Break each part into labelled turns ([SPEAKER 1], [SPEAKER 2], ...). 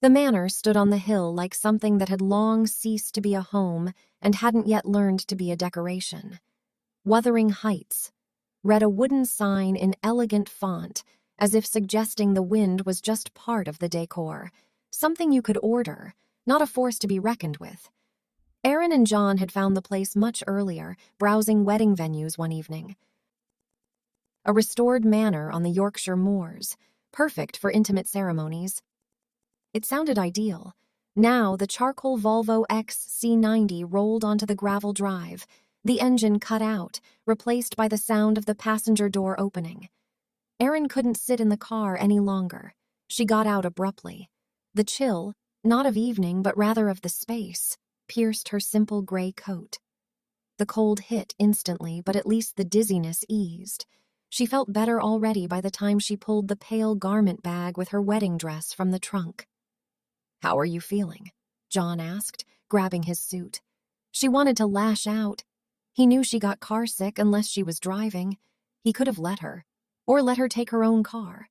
[SPEAKER 1] The manor stood on the hill like something that had long ceased to be a home and hadn't yet learned to be a decoration. Wuthering Heights read a wooden sign in elegant font, as if suggesting the wind was just part of the decor, something you could order, not a force to be reckoned with. Erin and John had found the place much earlier, browsing wedding venues one evening. A restored manor on the Yorkshire Moors, perfect for intimate ceremonies. It sounded ideal. Now the charcoal Volvo XC90 rolled onto the gravel drive, the engine cut out, replaced by the sound of the passenger door opening. Erin couldn't sit in the car any longer. She got out abruptly. The chill, not of evening but rather of the space, pierced her simple gray coat. The cold hit instantly, but at least the dizziness eased. She felt better already by the time she pulled the pale garment bag with her wedding dress from the trunk. "How are you feeling?" John asked, grabbing his suit. She wanted to lash out. He knew she got carsick unless she was driving. He could have let her, or let her take her own car.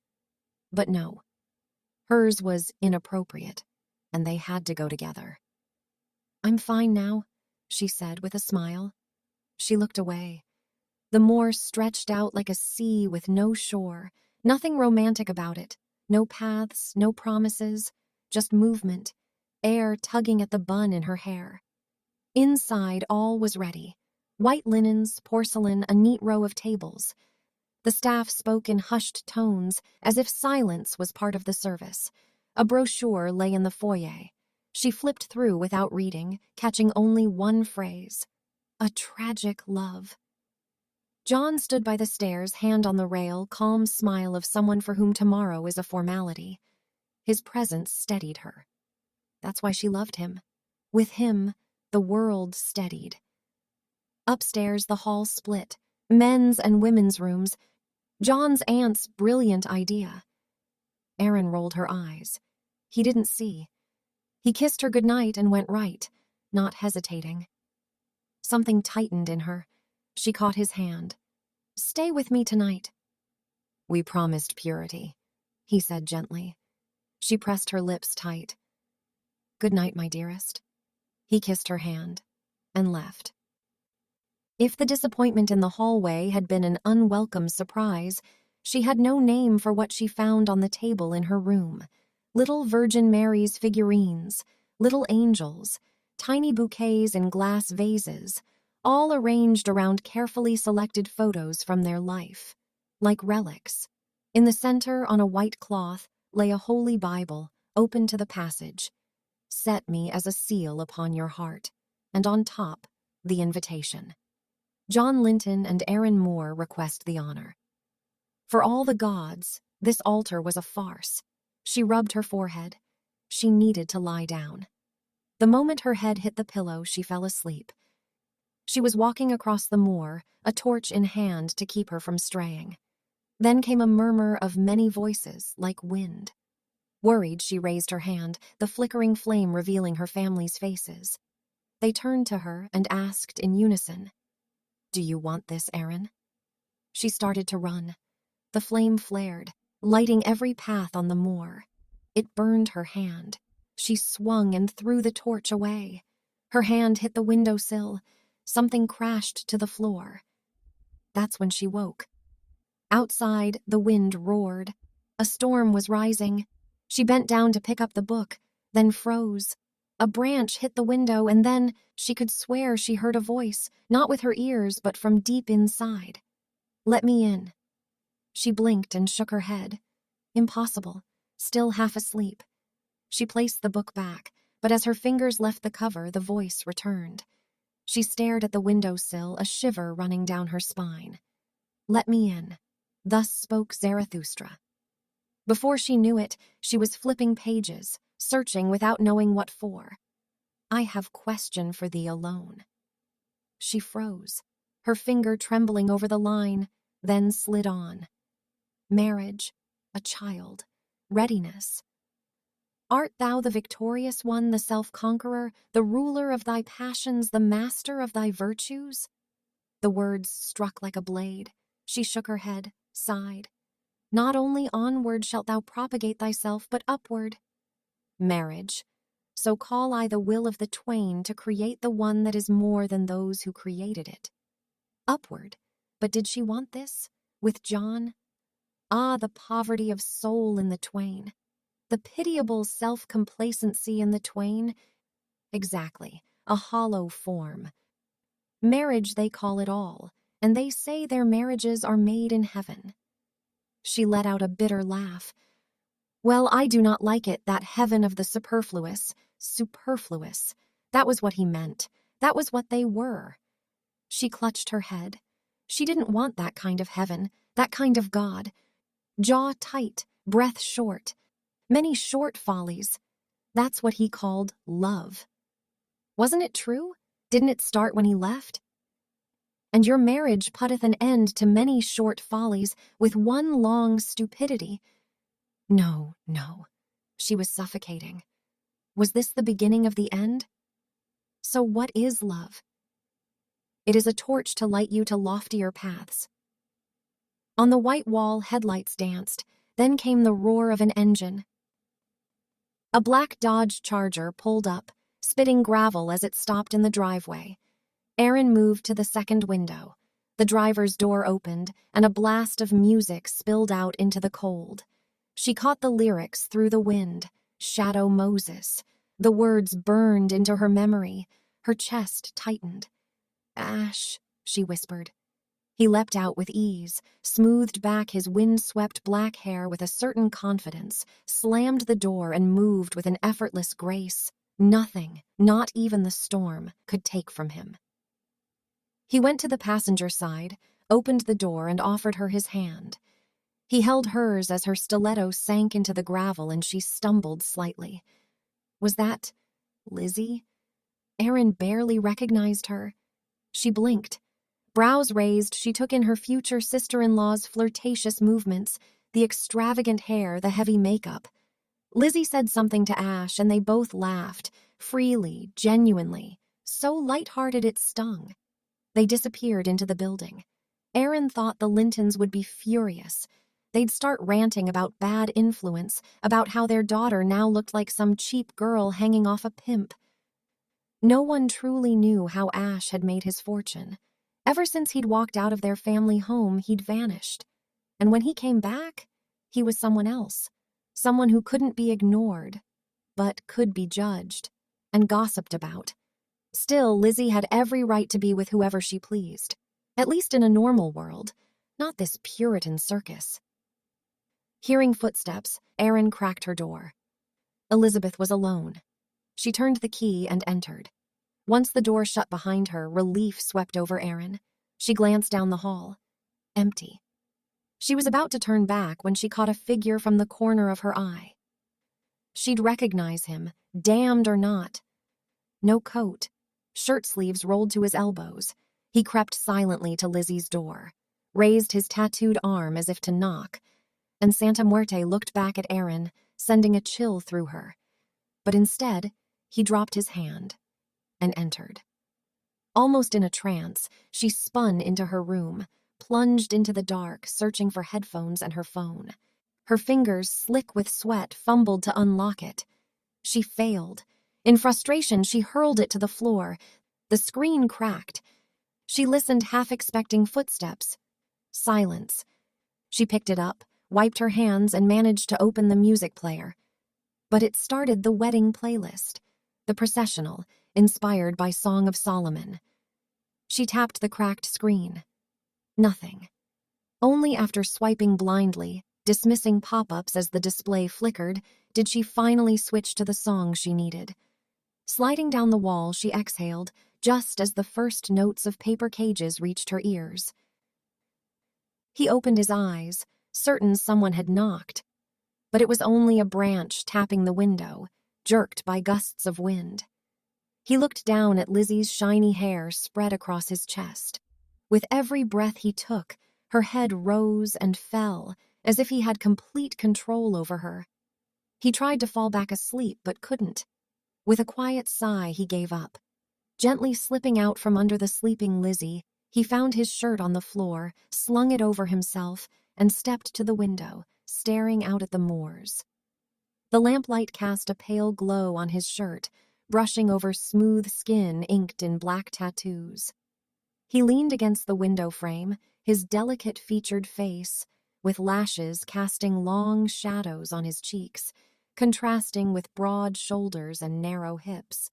[SPEAKER 1] But no. Hers was inappropriate, and they had to go together. "I'm fine now," she said with a smile. She looked away. The moor stretched out like a sea with no shore, nothing romantic about it, no paths, no promises, just movement, air tugging at the bun in her hair. Inside, all was ready. White linens, porcelain, a neat row of tables. The staff spoke in hushed tones, as if silence was part of the service. A brochure lay in the foyer. She flipped through without reading, catching only one phrase: "A tragic love." John stood by the stairs, hand on the rail, calm smile of someone for whom tomorrow is a formality. His presence steadied her. That's why she loved him. With him, the world steadied. Upstairs, the hall split. Men's and women's rooms. John's aunt's brilliant idea. Erin rolled her eyes. He didn't see. He kissed her goodnight and went right, not hesitating. Something tightened in her. She caught his hand. "Stay with me tonight." "We promised purity," he said gently. She pressed her lips tight. "Good night, my dearest." He kissed her hand and left. If the disappointment in the hallway had been an unwelcome surprise, she had no name for what she found on the table in her room. Little Virgin Mary's figurines, little angels, tiny bouquets in glass vases, all arranged around carefully selected photos from their life, like relics. In the center, on a white cloth, lay a holy Bible, open to the passage. "Set me as a seal upon your heart," and on top, the invitation. John Linton and Erin Moore request the honor. For all the gods, this altar was a farce. She rubbed her forehead. She needed to lie down. The moment her head hit the pillow, she fell asleep. She was walking across the moor, a torch in hand to keep her from straying. Then came a murmur of many voices, like wind. Worried, she raised her hand, the flickering flame revealing her family's faces. They turned to her and asked in unison, "Do you want this, Erin?" She started to run. The flame flared, lighting every path on the moor. It burned her hand. She swung and threw the torch away. Her hand hit the windowsill. Something crashed to the floor. That's when she woke. Outside, the wind roared. A storm was rising. She bent down to pick up the book, then froze. A branch hit the window, and then she could swear she heard a voice, not with her ears, but from deep inside. "Let me in." She blinked and shook her head. Impossible. Still half asleep. She placed the book back, but as her fingers left the cover, the voice returned. She stared at the windowsill, a shiver running down her spine. "Let me in." Thus spoke Zarathustra. Before she knew it, she was flipping pages, searching without knowing what for. "I have question for thee alone." She froze, her finger trembling over the line, then slid on. Marriage, a child, readiness. "Art thou the victorious one, the self-conqueror, the ruler of thy passions, the master of thy virtues?" The words struck like a blade. She shook her head, sighed. "Not only onward shalt thou propagate thyself, but upward." marriage. So call I the will of the twain to create the one that is more than those who created it. Upward. But did she want this? With John? Ah, the poverty of soul in the twain. The pitiable self-complacency in the twain. Exactly, a hollow form. Marriage they call it all, and they say their marriages are made in heaven. She let out a bitter laugh. Well, I do not like it, that heaven of the superfluous. Superfluous. That was what he meant. That was what they were. She clutched her head. She didn't want that kind of heaven, that kind of God. Jaw tight, breath short. Many short follies. That's what he called love. Wasn't it true? Didn't it start when he left? And your marriage putteth an end to many short follies with one long stupidity. No, no. She was suffocating. Was this the beginning of the end? So what is love? It is a torch to light you to loftier paths. On the white wall, headlights danced. Then came the roar of an engine. A black Dodge Charger pulled up, spitting gravel as it stopped in the driveway. Erin moved to the second window. The driver's door opened, and a blast of music spilled out into the cold. She caught the lyrics through the wind. Shadow Moses. The words burned into her memory. Her chest tightened. Ash, she whispered. He leapt out with ease, smoothed back his windswept black hair with a certain confidence, slammed the door and moved with an effortless grace. Nothing, not even the storm, could take from him. He went to the passenger side, opened the door and offered her his hand. He held hers as her stiletto sank into the gravel and she stumbled slightly. Was that Lizzie? Erin barely recognized her. She blinked. Brows raised, she took in her future sister-in-law's flirtatious movements, the extravagant hair, the heavy makeup. Lizzie said something to Ash, and they both laughed, freely, genuinely, so light-hearted it stung. They disappeared into the building. Erin thought the Lintons would be furious. They'd start ranting about bad influence, about how their daughter now looked like some cheap girl hanging off a pimp. No one truly knew how Ash had made his fortune. Ever since he'd walked out of their family home, he'd vanished. And when he came back, he was someone else. Someone who couldn't be ignored, but could be judged and gossiped about. Still, Lizzie had every right to be with whoever she pleased. At least in a normal world, not this Puritan circus. Hearing footsteps, Erin cracked her door. Elizabeth was alone. She turned the key and entered. Once the door shut behind her, relief swept over Erin. She glanced down the hall. Empty. She was about to turn back when she caught a figure from the corner of her eye. She'd recognize him, damned or not. No coat. Shirt sleeves rolled to his elbows. He crept silently to Lizzie's door, raised his tattooed arm as if to knock, and Santa Muerte looked back at Erin, sending a chill through her. But instead, he dropped his hand and entered. Almost in a trance, she spun into her room, plunged into the dark, searching for headphones and her phone. Her fingers, slick with sweat, fumbled to unlock it. She failed. In frustration, she hurled it to the floor. The screen cracked. She listened, half expecting footsteps. Silence. She picked it up, wiped her hands, and managed to open the music player. But it started the wedding playlist, the processional, inspired by Song of Solomon. She tapped the cracked screen. Nothing. Only after swiping blindly, dismissing pop-ups as the display flickered, did she finally switch to the song she needed. Sliding down the wall, she exhaled, just as the first notes of Paper Cages reached her ears. He opened his eyes, certain someone had knocked. But it was only a branch tapping the window, jerked by gusts of wind. He looked down at Lizzie's shiny hair spread across his chest. With every breath he took, her head rose and fell, as if he had complete control over her. He tried to fall back asleep, but couldn't. With a quiet sigh, he gave up. Gently slipping out from under the sleeping Lizzie, he found his shirt on the floor, slung it over himself, and stepped to the window, staring out at the moors. The lamplight cast a pale glow on his shirt, brushing over smooth skin inked in black tattoos. He leaned against the window frame, his delicate featured face, with lashes casting long shadows on his cheeks, contrasting with broad shoulders and narrow hips.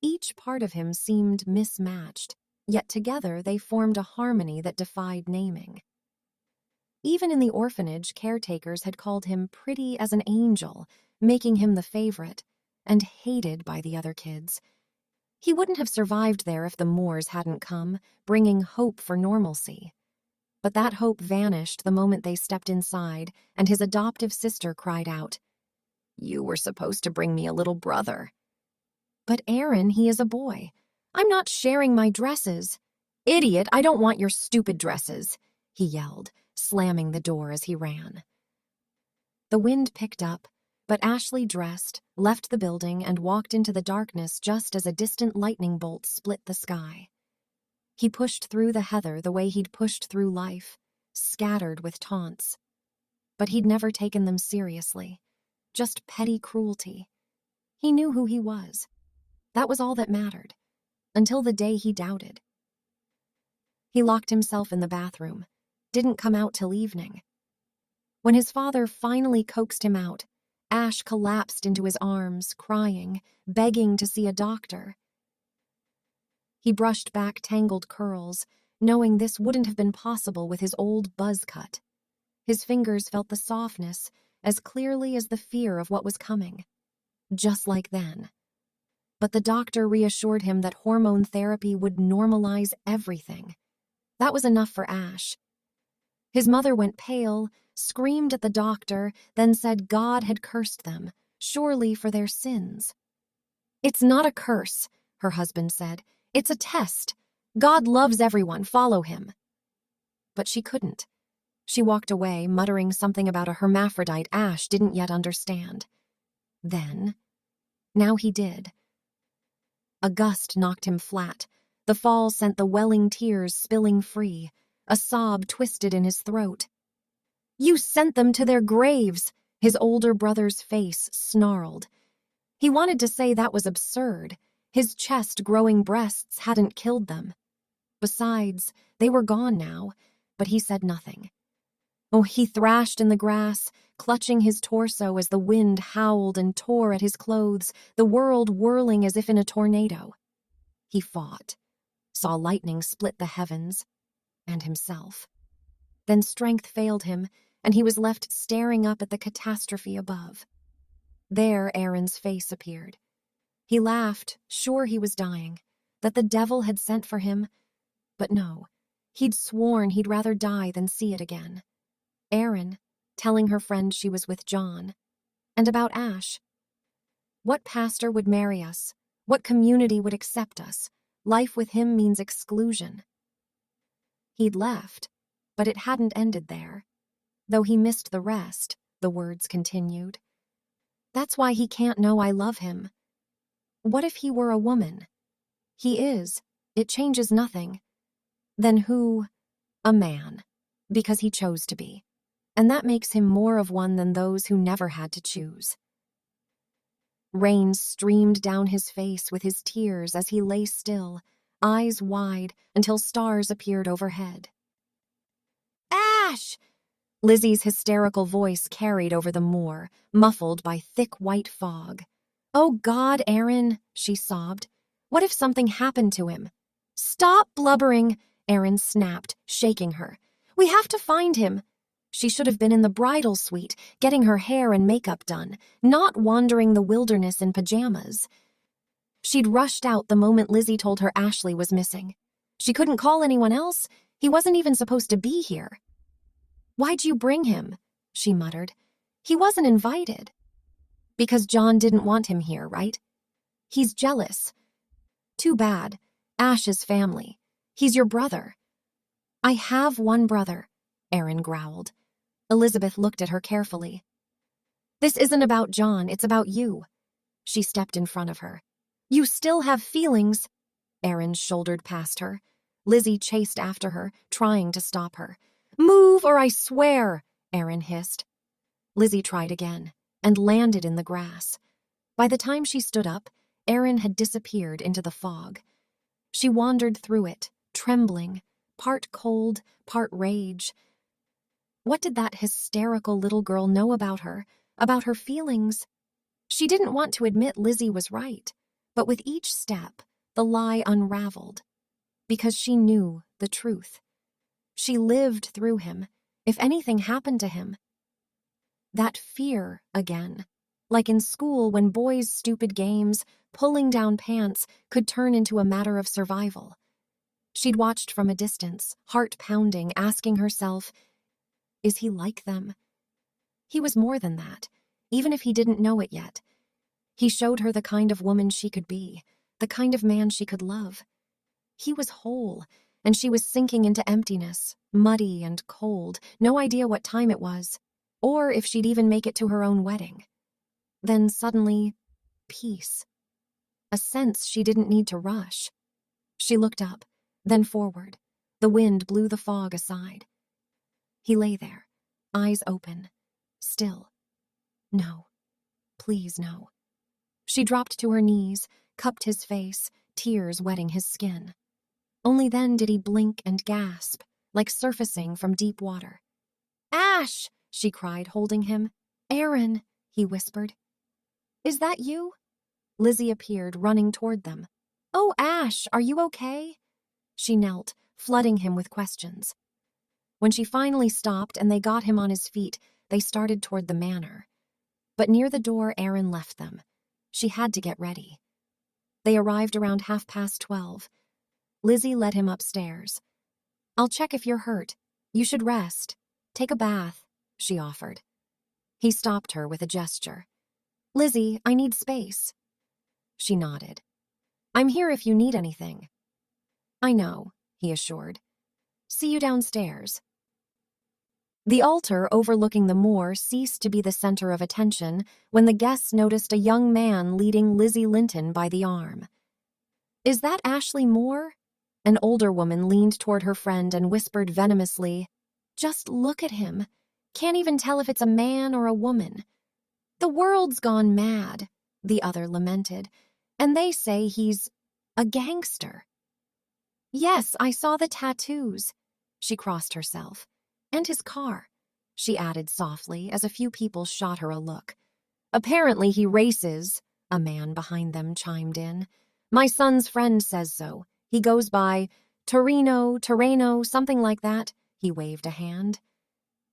[SPEAKER 1] Each part of him seemed mismatched, yet together they formed a harmony that defied naming. Even in the orphanage, caretakers had called him pretty as an angel, making him the favorite, and hated by the other kids. He wouldn't have survived there if the Moors hadn't come, bringing hope for normalcy. But that hope vanished the moment they stepped inside, and his adoptive sister cried out, "You were supposed to bring me a little brother." "But Aaron, he is a boy. I'm not sharing my dresses." "Idiot, I don't want your stupid dresses," he yelled, slamming the door as he ran. The wind picked up, but Ashley dressed, left the building, and walked into the darkness just as a distant lightning bolt split the sky. He pushed through the heather the way he'd pushed through life, scattered with taunts. But he'd never taken them seriously, just petty cruelty. He knew who he was. That was all that mattered, until the day he doubted. He locked himself in the bathroom, didn't come out till evening. When his father finally coaxed him out, Ash collapsed into his arms, crying, begging to see a doctor. He brushed back tangled curls, knowing this wouldn't have been possible with his old buzz cut. His fingers felt the softness as clearly as the fear of what was coming. Just like then. But the doctor reassured him that hormone therapy would normalize everything. That was enough for Ash. His mother went pale, screamed at the doctor, then said God had cursed them, surely for their sins. "It's not a curse," her husband said. "It's a test. God loves everyone, follow him." But she couldn't. She walked away, muttering something about a hermaphrodite Ash didn't yet understand. Now he did. A gust knocked him flat. The fall sent the welling tears spilling free. A sob twisted in his throat. "You sent them to their graves," his older brother's face snarled. He wanted to say that was absurd. His chest-growing breasts hadn't killed them. Besides, they were gone now, but he said nothing. Oh, he thrashed in the grass, clutching his torso as the wind howled and tore at his clothes, the world whirling as if in a tornado. He fought, saw lightning split the heavens, and himself. Then strength failed him, and he was left staring up at the catastrophe above. There Aaron's face appeared. He laughed, sure he was dying, that the devil had sent for him. But no, he'd sworn he'd rather die than see it again. Aaron, telling her friend she was with John. And about Ash. What pastor would marry us? What community would accept us? Life with him means exclusion. He'd left, but it hadn't ended there. Though he missed the rest, the words continued. That's why he can't know I love him. What if he were a woman? He is. It changes nothing. Then who? A man. Because he chose to be. And that makes him more of one than those who never had to choose. Rain streamed down his face with his tears as he lay still, eyes wide until stars appeared overhead. "Ash!" Lizzie's hysterical voice carried over the moor, muffled by thick white fog. "Oh God, Aaron," she sobbed. "What if something happened to him?" "Stop blubbering," Aaron snapped, shaking her. "We have to find him." She should have been in the bridal suite, getting her hair and makeup done, not wandering the wilderness in pajamas. She'd rushed out the moment Lizzie told her Ashley was missing. She couldn't call anyone else. He wasn't even supposed to be here. "Why'd you bring him?" she muttered. "He wasn't invited." "Because John didn't want him here, right? He's jealous." "Too bad. Ash's family. He's your brother." "I have one brother," Aaron growled. Elizabeth looked at her carefully. "This isn't about John, it's about you." She stepped in front of her. "You still have feelings." Aaron shouldered past her. Lizzie chased after her, trying to stop her. "Move or I swear," Aaron hissed. Lizzie tried again, and landed in the grass. By the time she stood up, Erin had disappeared into the fog. She wandered through it, trembling, part cold, part rage. What did that hysterical little girl know about her feelings? She didn't want to admit Lizzie was right, but with each step, the lie unraveled. Because she knew the truth. She lived through him, if anything happened to him. That fear again, like in school when boys' stupid games, pulling down pants, could turn into a matter of survival. She'd watched from a distance, heart pounding, asking herself, is he like them? He was more than that, even if he didn't know it yet. He showed her the kind of woman she could be, the kind of man she could love. He was whole, and she was sinking into emptiness, muddy and cold, no idea what time it was, or if she'd even make it to her own wedding. Then suddenly, peace. A sense she didn't need to rush. She looked up, then forward. The wind blew the fog aside. He lay there, eyes open, still. No. Please no. She dropped to her knees, cupped his face, tears wetting his skin. Only then did he blink and gasp, like surfacing from deep water. Ash! She cried, holding him. Erin, he whispered. Is that you? Lizzie appeared, running toward them. Oh, Ash, are you okay? She knelt, flooding him with questions. When she finally stopped and they got him on his feet, they started toward the manor. But near the door, Erin left them. She had to get ready. They arrived around 12:30. Lizzie led him upstairs. I'll check if you're hurt. You should rest. Take a bath, she offered. He stopped her with a gesture. Lizzie, I need space. She nodded. I'm here if you need anything. I know, he assured. See you downstairs. The altar overlooking the moor ceased to be the center of attention when the guests noticed a young man leading Lizzie Linton by the arm. Is that Ashley Moore? An older woman leaned toward her friend and whispered venomously, Just look at him. Can't even tell if it's a man or a woman. The world's gone mad, the other lamented, and they say he's a gangster. Yes, I saw the tattoos. She crossed herself. And his car, she added softly as a few people shot her a look. Apparently he races, a man behind them chimed in. My son's friend says so. He goes by Terreno, something like that. He waved a hand.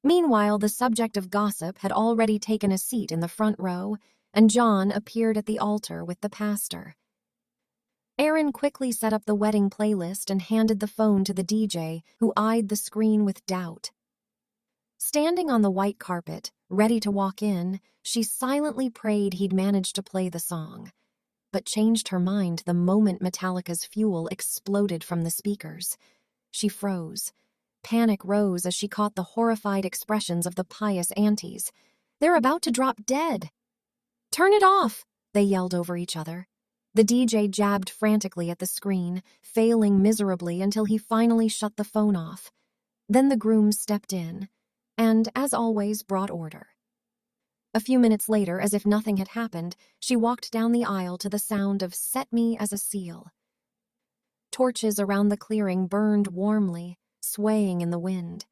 [SPEAKER 1] Meanwhile, the subject of gossip had already taken a seat in the front row, and John appeared at the altar with the pastor. Erin quickly set up the wedding playlist and handed the phone to the DJ, who eyed the screen with doubt. Standing on the white carpet, ready to walk in, she silently prayed he'd manage to play the song, but changed her mind the moment Metallica's Fuel exploded from the speakers. She froze. Panic rose as she caught the horrified expressions of the pious aunties. They're about to drop dead. Turn it off, they yelled over each other. The DJ jabbed frantically at the screen, failing miserably until he finally shut the phone off. Then the grooms stepped in, and, as always, brought order. A few minutes later, as if nothing had happened, she walked down the aisle to the sound of Set Me as a Seal. Torches around the clearing burned warmly, swaying in the wind.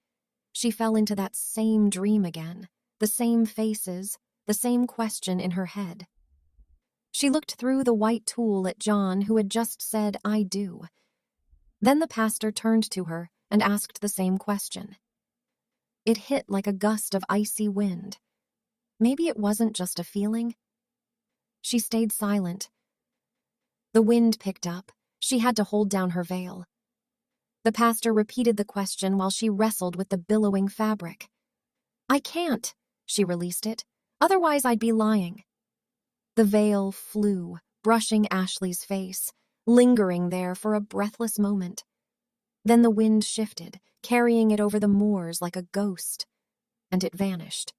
[SPEAKER 1] She fell into that same dream again, the same faces, the same question in her head. She looked through the white tulle at John, who had just said, I do. Then the pastor turned to her and asked the same question. It hit like a gust of icy wind. Maybe it wasn't just a feeling. She stayed silent. The wind picked up. She had to hold down her veil. The pastor repeated the question while she wrestled with the billowing fabric. I can't, she released it. Otherwise I'd be lying. The veil flew, brushing Ashley's face, lingering there for a breathless moment. Then the wind shifted, carrying it over the moors like a ghost, and it vanished.